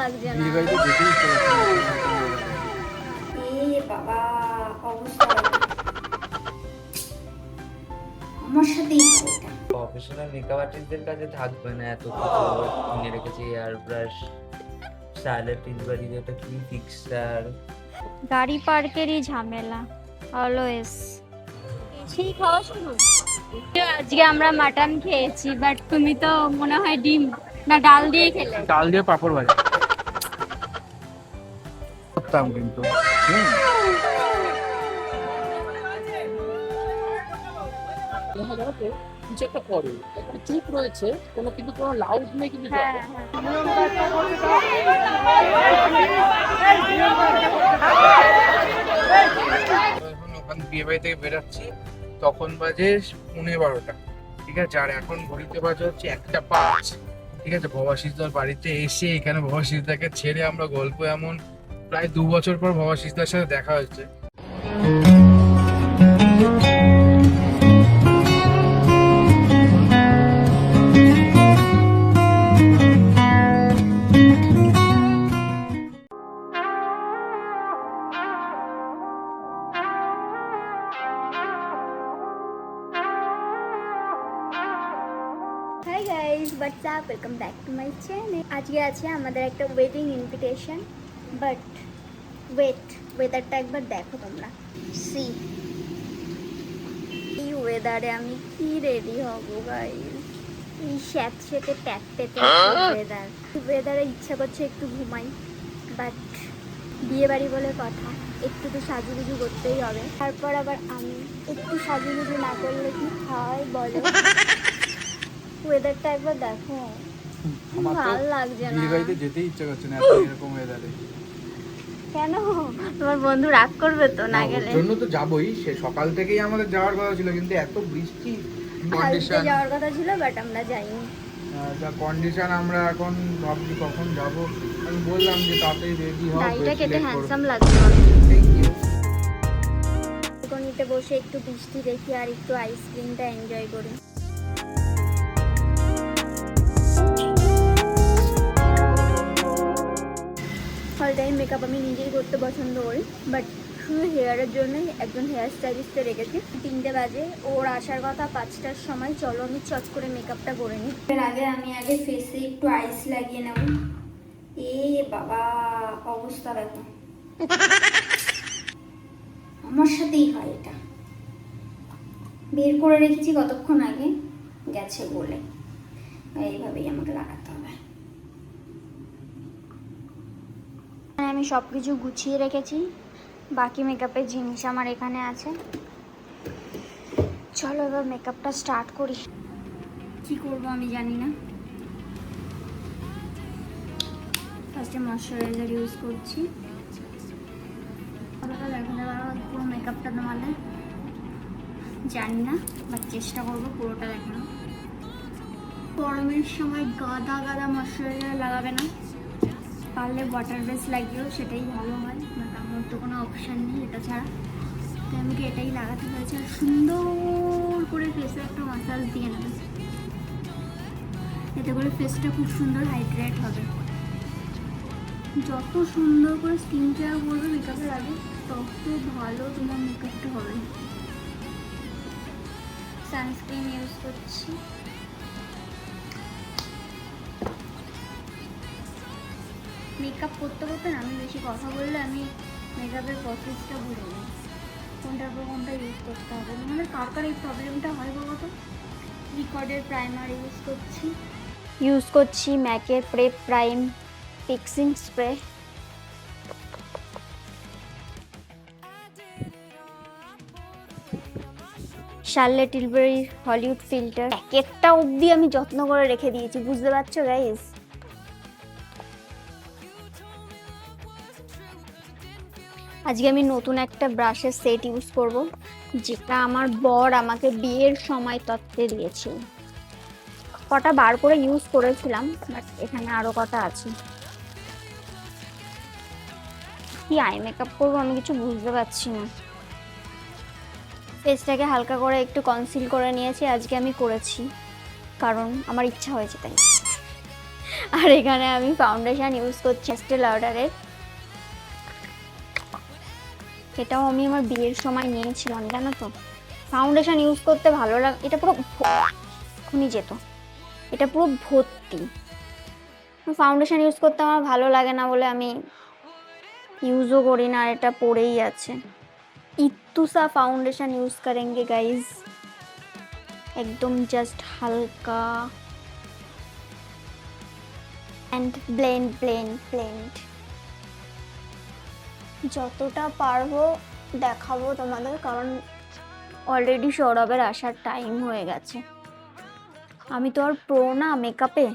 লাগছে না। বাবা অবস্থা আমার সাথেই প্রফেশনাল মেকআপ আর্টিস্টদের কাছে থাকবে না এত কিছু কিনে রেখেছি, এয়ার ব্রাশ, সাইলেন্ট টিলবারি, যেটা কি ফিক্সার, গাড়ি পার্কেরই ঝামেলা অলওয়েজ। সেই খাওয়া শুরু। আজকে আমরা মাটন খেয়েছি, বাট তুমি তো মনে হয় ডিম না ডাল দিয়ে খেলে। ডাল দিয়ে পাপড় ভাজা করতাম কিন্তু কিছু একটা করে চুপ রয়েছে, কোনো কিন্তু কোনো লাউড নেই কিন্তু। হ্যাঁ এখন ওখান বিয়ে বাড়ি থেকে বেরোচ্ছি, তখন বাজে 12:30, ঠিক আছে। আর এখন ঘড়িতে বাজে হচ্ছে 1:05, ঠিক আছে। ভবাশিসদার বাড়িতে এসে এখানে ভবাশিসদাকে ছেড়ে আমরা গল্প এমন প্রায় 2 বছর পর ভবাশিসদার সাথে দেখা হয়েছে। Hi guys, WhatsApp, welcome back to my channel. আজকে আছে আমাদের একটা ওয়েডিং ইনভিটেশন, বাট ওয়েদারটা একবার দেখো তোমরা। সি এই ওয়েদারে আমি কি রেডি হব গাইস? এই স্যাঁতসেঁতে প্যাকপেতে ওয়েদারে ইচ্ছা করছে একটু ঘুমাই, বাট বিয়ে বাড়ি বলে কথা, একটু তো সাজুগুজু করতেই হবে। তারপর আবার আমি একটু সাজুগুজু না করলে কি হয় বলো? ওয়েদারটা একবার দেখো, ভালো লাগছে না। বিয়ে বাড়িতে যেতে ইচ্ছা করছে না এরকম ওয়েদারে। কেন? তোমার বন্ধু রাগ করবে তো না গেলে? ওর জন্য তো যাবোই, সে সকাল থেকেই আমাদের যাওয়ার কথা ছিল, কিন্তু এত বৃষ্টি কন্ডিশন যাওয়ার কথা ছিল, বাট আমরা যাইনি। যা কন্ডিশন, আমরা এখন ভাবছি কখন যাব। আমি বললাম যে তাড়াতাড়ি রেডি হও, দাড়িটা বেশি কেটে late করো। হ্যান্ডসাম লাগছে। Thank you। ব্যালকনিতে বসে একটু বৃষ্টি দেখি আর একটু আইসক্রিমটা এনজয় করি। অল টাইম মেকআপ আমি নিজেই করতে পছন্দ করি, বাট শুধু হেয়ারের জন্যই একজন হেয়ার স্টাইলিস্টে রেখেছি। 3টে বাজে, ওর আসার কথা 5টার সময়। চলো আমি চট করে মেকআপটা করে নিই। এর আগে আমি ফেসে একটু আইস লাগিয়ে নেব। বাবা অবস্থা দেখো, আমার সাথেই হয় এটা। বের করে রেখেছি কতক্ষণ আগে, গেছে বলে। এইভাবেই আমাকে লাগাতে হবে। আমি সব কিছু গুছিয়ে রেখেছি, বাকি মেকআপের জিনিস আমার এখানে আছে। চলো এবার মেকআপটা স্টার্ট করি। কি করব আমি জানি না। ফার্স্টে ময়শ্চারাইজার ইউজ করছি। পুরো মেকআপটা তোমাদের জানি না, বাট চেষ্টা করবো পুরোটা দেখানো। গরমের সময় গাদা গাদা ময়শ্চারাইজার লাগাবে না, পারলে ওয়াটার বেস লাগিয়েও সেটাই ভালো হয়, বাট আমার তো কোনো অপশান নেই এটা ছাড়া। তো আমি এটাই লাগাতে হয়েছে। আর সুন্দর করে ফেসে একটা মাসাজ দিয়ে নেবে, এতে করে ফেসটা খুব সুন্দর হাইড্রেট হবে। যত সুন্দর করে স্কিন কেয়ার করবে মেকআপের আগে, তত ভালো তোমার মেকআপটা হবে। সানস্ক্রিন ইউজ করছি। মেকআপ করতে করতে না আমি বেশি কথা বললে আমি মেকআপের প্রসেসটা ভুলে যাই, কোনটার পর কোনটা ইউজ করতে হবে। মানে কার কার এই প্রবলেমটা হয় বলো তো? রিকর্ডের প্রাইমার ইউজ করছি ম্যাকের prep prime fixing spray. Charlotte Tilbury Hollywood filter. প্যাকেটটা অবধি আমি যত্ন করে রেখে দিয়েছি, বুঝতে পারছো গাইস? আজকে আমি নতুন একটা ব্রাশের সেট ইউজ করব, যেটা আমার বর আমাকে বিয়ের সময় তত্ত্বে দিয়েছিল। কটা বার করে ইউজ করেছিলাম, বাট এখানে আরো কটা আছে। কি আই মেকআপ করবো আমি কিছু বুঝতে পারছি না। ফেসটাকে হালকা করে একটু কনসিল করে নিয়েছি, আজকে আমি করেছি কারণ আমার ইচ্ছা হয়েছে তাই। আর এখানে আমি ফাউন্ডেশন ইউজ করছি এস্টে লডারের। এটাও আমি আমার বিয়ের সময় নিয়েছিলাম, জানো তো। ফাউন্ডেশন ইউজ করতে ভালো লাগে, এটা পুরো খুনি যেত, এটা পুরো ভর্তি। ফাউন্ডেশন ইউজ করতে আমার ভালো লাগে না বলে আমি ইউজও করি না, আর এটা পড়েই আছে। इतू सा फाउंडेशन यूज करेंगे गाइस, एकदम जस्ट हल्का एंड ब्लेंड ब्लेंड ब्लेंड যতটা পারবো দেখাবো তোমাদের, কারণ অলরেডি সৌরভের আসার টাইম হয়ে গেছে। আমি তো আর প্রো না মেকআপে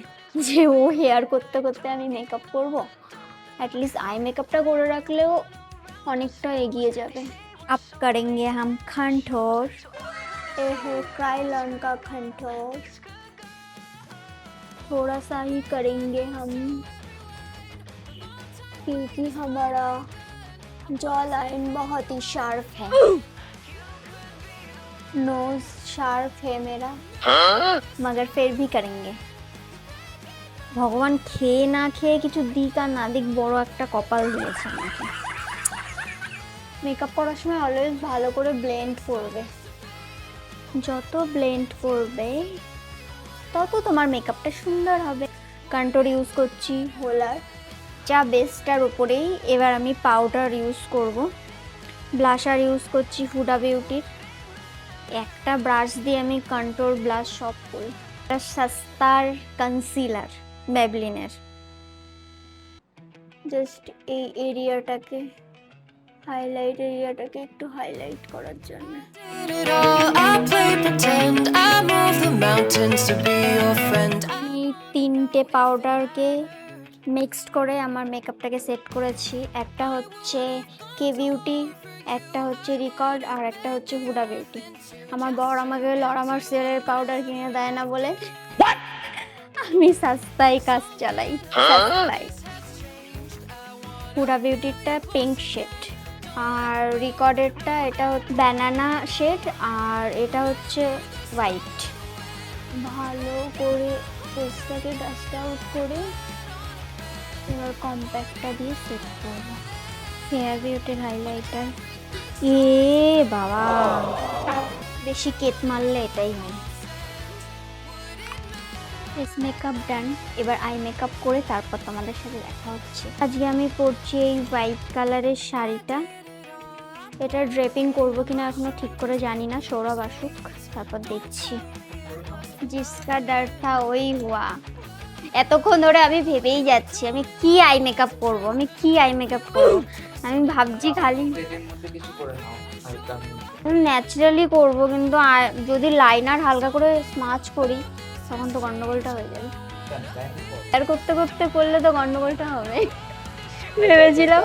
যে ও হেয়ার করতে করতে আমি মেকআপ করবো। অ্যাটলিস্ট আই মেকআপটা করে রাখলেও অনেকটা এগিয়ে যাবে। अब करेंगे हम कंटूर, ये है क्राइलन का कंटूर, थोड़ा सा ही करेंगे हम क्योंकि हमारा जॉ लाइन बहुत ही शार्प है, नोज शार्प है मेरा, मगर फिर भी करेंगे। भगवान খেয়ে না খেয়ে কিছু দিক আর না দিক বড় একটা কপাল দিয়েছে আমাকে। মেকআপ করার সময় অলওয়েজ ভালো করে ব্লেন্ড করবে, যত ব্লেন্ড করবে তত তোমার মেকআপটা সুন্দর হবে। কন্ট্যুর ইউজ করছি হোলার যা বেসটার উপরেই। এবার আমি পাউডার ইউজ করব, ব্লাশার ইউজ করছি হুডা বিউটির। একটা ব্রাশ দিয়ে আমি কন্ট্যুর ব্লাশ সব করি। সস্তার কনসিলার মেবলিনের, জাস্ট এই এরিয়াটাকে হাইলাইট, এরিয়াটাকে একটু হাইলাইট করার জন্য। আমি 3টে পাউডারকে মিক্সড করে আমার মেকআপটাকে সেট করেছি। একটা হচ্ছে কে বিউটি, একটা হচ্ছে রিকর্ড, আর একটা হচ্ছে হুডা বিউটি। আমার বর আমাকে লরা মার্সেলের পাউডার কিনে দেয় না বলে আমি সস্তায় কাজ চালাই, সস্তায়। হুডা বিউটিরটা পিঙ্ক শেড, আর রিকর্ডেরটা এটা হচ্ছে ব্যানানা শেড, আর এটা হচ্ছে হোয়াইট। ভালো করে ফেসটাকে ডাস্ট আউট করে এবার কম্প্যাক্টটা দিয়ে সেট করবো। হেয়ার বিউটির হাইলাইটার, এ বাবা বেশি কেট মারলে এটাই হয়। ফেস মেকআপ ডান, এবার আই মেকআপ করে তারপর তোমাদের সাথে দেখা হচ্ছে। আজকে আমি পরছি এই হোয়াইট কালারের শাড়িটা। এটা ড্রেপিং করবো কিনা এখনো ঠিক করে জানি না, সৌরভ আসুক তারপর দেখছি। জিসকা ডার থা ওই হুয়া। এতক্ষণ ধরে আমি ভেবেই যাচ্ছি আমি কি আই মেকআপ করবো, আমি কি আই মেকআপ করবো। আমি ভাবছি খালি ন্যাচারালি করবো, কিন্তু যদি লাইনার হালকা করে স্মাচ করি তখন তো গন্ডগোলটা হয়ে যাবে। আর করতে করতে করলে তো গন্ডগোলটা হবে। ভেবেছিলাম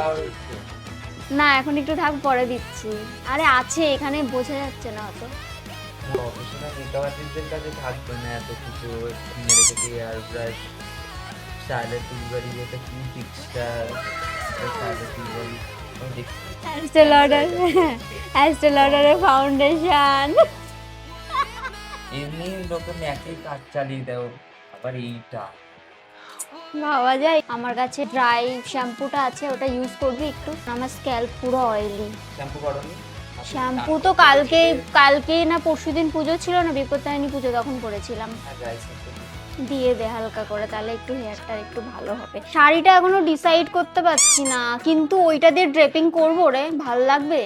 না এখন একটু থাক পরে দিচ্ছি। আরে আছে এখানে, বোঝা যাচ্ছে না অত। প্রফেশনাল মেকআপ আর্টিস্টদের কাছে থাকবে না এত কিছু। কিনে রেখেছি এয়ার ব্রাশ, স্টাইলার টুলবারি, যেটা কি ফিক্সচার স্টাইলার টুলবারি, এস্টে লডারের ফাউন্ডেশন। এমনি লোকে একই কাজ চালিয়ে দাও, আবার এইটা ভাবা যায়। আমার কাছে ড্রাই শ্যাম্পুটা আছে, ওটা ইউজ করবি একটু। আমার স্ক্যাল্প পুরো অয়েলি। শ্যাম্পু করনি? শ্যাম্পু তো কালকে না পরশুদিন পুজো ছিল না, বিপত্তারিণী পুজো, তখন করেছিলাম। দিয়ে দে হালকা করে, তাহলে একটু হেয়ারটা একটু ভালো হবে। শাড়িটা এখনো ডিসাইড করতে পারছি না, কিন্তু ওইটা দিয়ে ড্রেপিং করবো রে, ভাল লাগবে।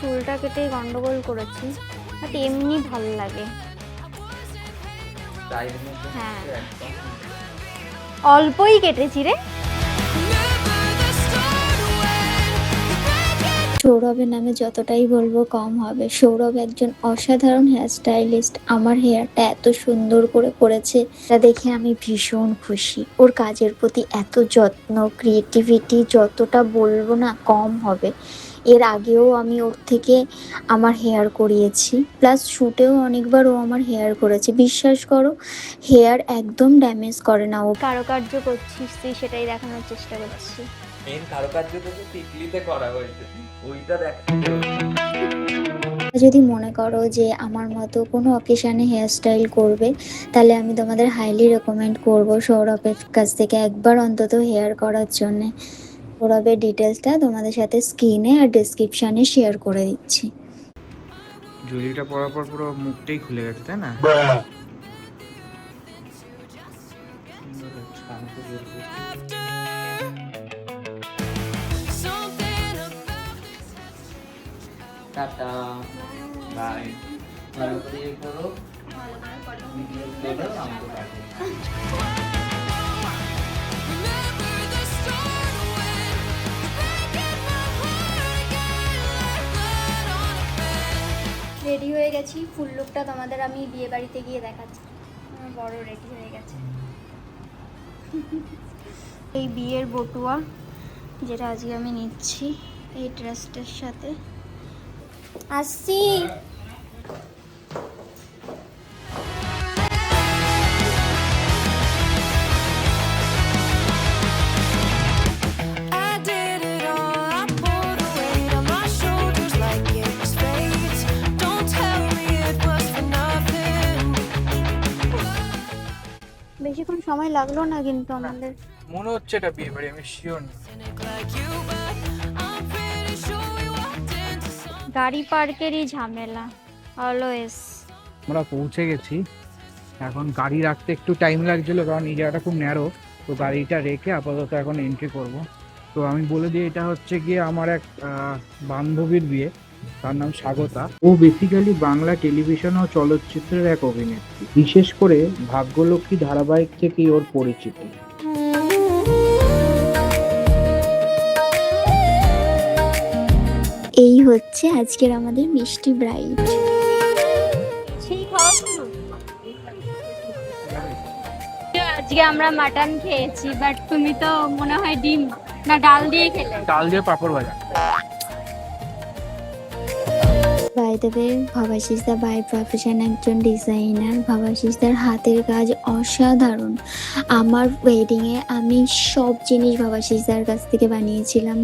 চুলটা কেটে গন্ডগোল করেছি, বাট এমনি ভালো লাগে। হ্যাঁ অল্পই কেটেছি রে। সৌরভের নামে যতটাই বলবো কম হবে। সৌরভ একজন অসাধারণ হেয়ার স্টাইলিস্ট। আমার হেয়ারটা এত সুন্দর করে করেছে, তা দেখে আমি ভীষণ খুশি। ওর কাজের প্রতি এত যত্ন, ক্রিয়েটিভিটি যতটা বলবো না কম হবে। এর আগেও আমি ওর থেকে আমার হেয়ার করিয়েছি, প্লাস শ্যুটেও অনেকবার ও আমার হেয়ার করেছে। বিশ্বাস করো হেয়ার একদম ড্যামেজ করে না ও। কারুকার্য করছিস তুই, সেটাই দেখানোর চেষ্টা করছি। মেন কারুকার্য তো টিকলিতে করা হয়েছে, ওইটা দেখতে যদি মনে করো যে আমার মতো কোনো অকেশানে হেয়ারস্টাইল করবে, তাহলে আমি তোমাদের হাইলি রেকমেন্ড করব সৌরভের কাছ থেকে একবার অন্তত হেয়ার করার জন্যে। সৌরভের ডিটেলসটা তোমাদের সাথে স্ক্রিনে আর ডেসক্রিপশানে শেয়ার করে দিচ্ছি। জুয়েলারিটা পরার পর পুরো মুখটাই খুলে গেছে, তাই না? টাটা বাই, ভালো করে ইয়ে করো, ভিডিও করো, আমাকে পাঠিয়ে রেডি হয়ে গেছি, ফুল লুকটা তোমাদের আমি বিয়ে বাড়িতে গিয়ে দেখাচ্ছি। আমার বড় রেডি হয়ে গেছে। এই বিয়ের বটুয়া যেটা আজকে আমি নিচ্ছি এই ড্রেসটার সাথে। আসছি। I did it all, I pulled the weight on my shoulders like it was fate. Don't tell me it was for nothing. বেশিক্ষণ সময় লাগলো না কিন্তু আমাদের। মনে হচ্ছে এটা বিয়ে বাড়ি, আমি শিওর না। Cynic like you, but I'm pretty sure we walked into some. গাড়ি পার্কেরই ঝামেলা অলওয়েজ। আমরা পৌঁছে গেছি। এখন গাড়ি রাখতে একটু টাইম লাগছিল, কারণ এই জায়গাটা খুব ন্যারো, তো গাড়িটা রেখে আপাতত এখন এন্ট্রি করব। তো আমি বলে দিই, এটা হচ্ছে গিয়ে আমার এক বান্ধবীর বিয়ে, তার নাম স্বাগতা। ও বেসিক্যালি বাংলা টেলিভিশন ও চলচ্চিত্রের এক অভিনেত্রী, বিশেষ করে ভাগ্যলক্ষ্মী ধারাবাহিক থেকেই ওর পরিচিতি। এই হচ্ছে আজকের আমাদের মিষ্টি ব্রাইড। আজকে আমরা মাটন খেয়েছি, বাট তুমি তো মনে হয় ডিম না ডাল দিয়ে খেলে। ডাল দিয়ে পাঁপড় ভাজা। বাই দ্য ওয়ে, ভাবাশিসদা বাই প্রফেশন একজন ডিজাইনার। ভাবাশিসদার হাতের কাজ অসাধারণ। আমার ওয়েডিংয়ে আমি সব জিনিস ভাবাশিসদার কাছ থেকে বানিয়েছিলাম।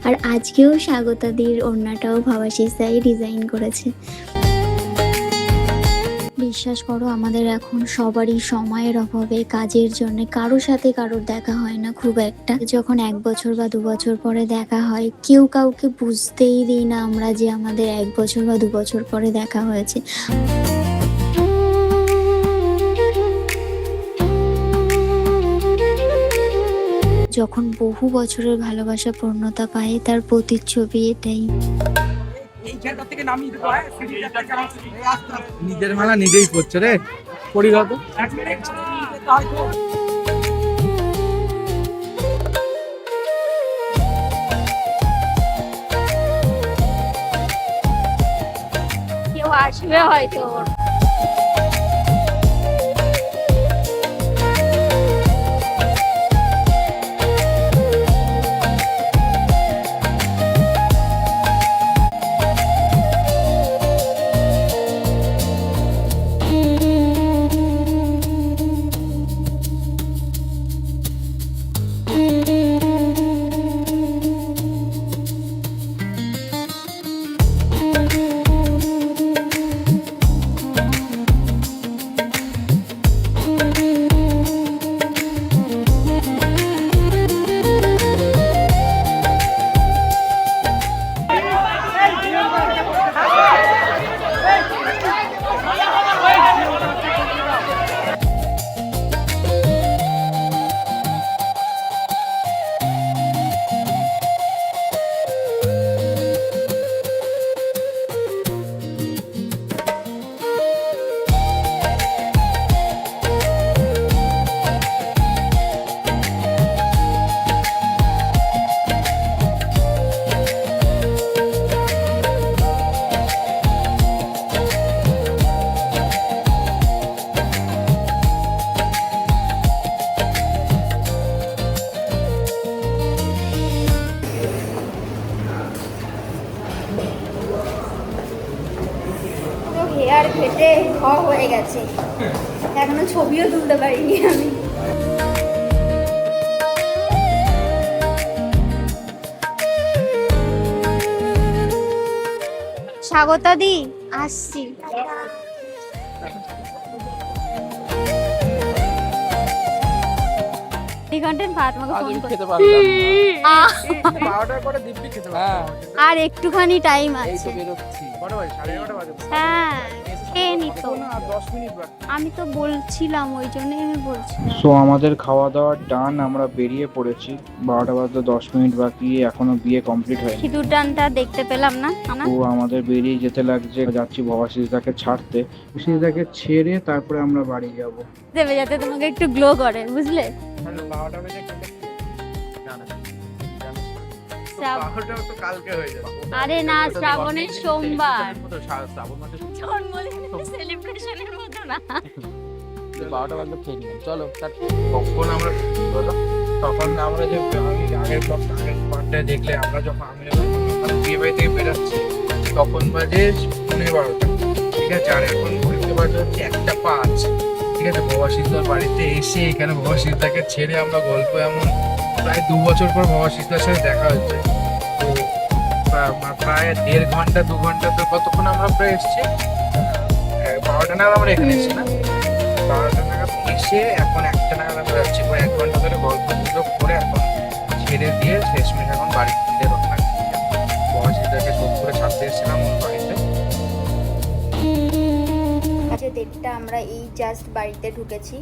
আর আজকেও স্বাগতাদির ওড়নাটাও ভাবাশিসদাই ডিজাইন করেছে। বিশ্বাস করো, আমাদের এখন সবারই সময়ের অভাবে কাজের জন্য কারোর সাথে কারোর দেখা হয় না খুব একটা। যখন 1 বছর বা 2 বছর পরে দেখা হয়, কেউ কাউকে বুঝতেই দিই না আমরা যে আমাদের 1 বছর বা 2 বছর পরে দেখা হয়েছে। যখন বহু বছরের ভালোবাসা পূর্ণতা পায়, তার প্রতিচ্ছবি এটাই। নিজের মেলা নিজেই করছে রে, পরিগত। কেউ আসবে হয়তো। হেয়ার কেটে হয়ে গেছে, এখনো ছবিও তুলতে পারিনি আমি। স্বাগত দি, আসছি। কন্টেন্ট ভাত আমাকে ফোন করে খেতে পারলাম আহ, 12টার পরে দিব্যি খেতে পারলাম। আর একটুখানি টাইম এই তো আছে। বেরোচ্ছি কটা বাজে 11:30 বাজে হ্যাঁ খেয়ে নিত। আর 10 মিনিট বাকি। আমি তো বলছিলাম, ওই জন্যই আমি বলছিলাম। সো আমাদের খাওয়া দাওয়া ডান, আমরা বেরিয়ে পড়েছি। 12টা বাজতে 10 মিনিট বাকি, এখনো বিয়ে কমপ্লিট হয়নি। সিঁদুর দানটা দেখতে পেলাম না না? তো আমাদের বেরিয়ে যেতে লাগছে, যাচ্ছি ভবাশিসদাকে ছাড়তে। ভবাশিসদাকে ছেড়ে তারপরে আমরা বাড়ি যাব। দেবে যাতে তোমাকে একটু গ্লো করে, বুঝলে? হ্যালো 12টা বাজে খেতে না না শ্রাব- 12টা তো কালকে হয়ে যাবে। আরে না, শ্রাবণের সোমবার। শ্রাবণ মাসে জন্মদিন সেলিব্রেশনের মতো না। 12টা বাজে খেয়ে নিলাম। চলো কখন আমরা বলো তখন আমরা যে আমি আগের পার্টটা দেখলে আমরা যখন আমি যখন ওখানে বিয়ে বাড়ি থেকে বেরোচ্ছি তখন বাজে 12:30, ঠিক আছে। আর এখন ঘুরতে বাজে হচ্ছে 1:05, ঠিক আছে। ভবাশিসদার বাড়িতে এসে এখানে ভবাশিসদাকে ছেড়ে আমরা গল্প এমন প্রায় 2 বছর পর ভবাশিসদার সাথে দেখা হচ্ছে। তো প্রায় 1.5 ঘন্টা 2 ঘন্টা তো কতক্ষণ আমরা প্রায় এসছি 12টা নাগাদ আমরা এখানে এসেছি না, 12টা নাগাদ এসে এখন 1টা নাগাদ আমরা যাচ্ছি। 1 ঘন্টা ধরে গল্প গুজব করে এখন ছেড়ে দিয়ে শেষমেশ এখন বাড়ি ফিরে রওনা দিচ্ছি। ভবাশিসদাকে শোধ করে ছাড়তে এসেছিলাম ওর বাড়িতে। আজকে 1:30 আমরা এই জাস্ট বাড়িতে ঢুকেছি।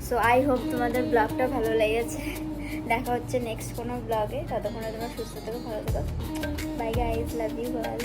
সো আই হোপ তোমাদের ব্লগটা ভালো লেগেছে। দেখা হচ্ছে নেক্সট কোনো ব্লগে। ততক্ষণে তোমরা সুস্থ থেকো, ভালো থেকো। Bye guys, love you all.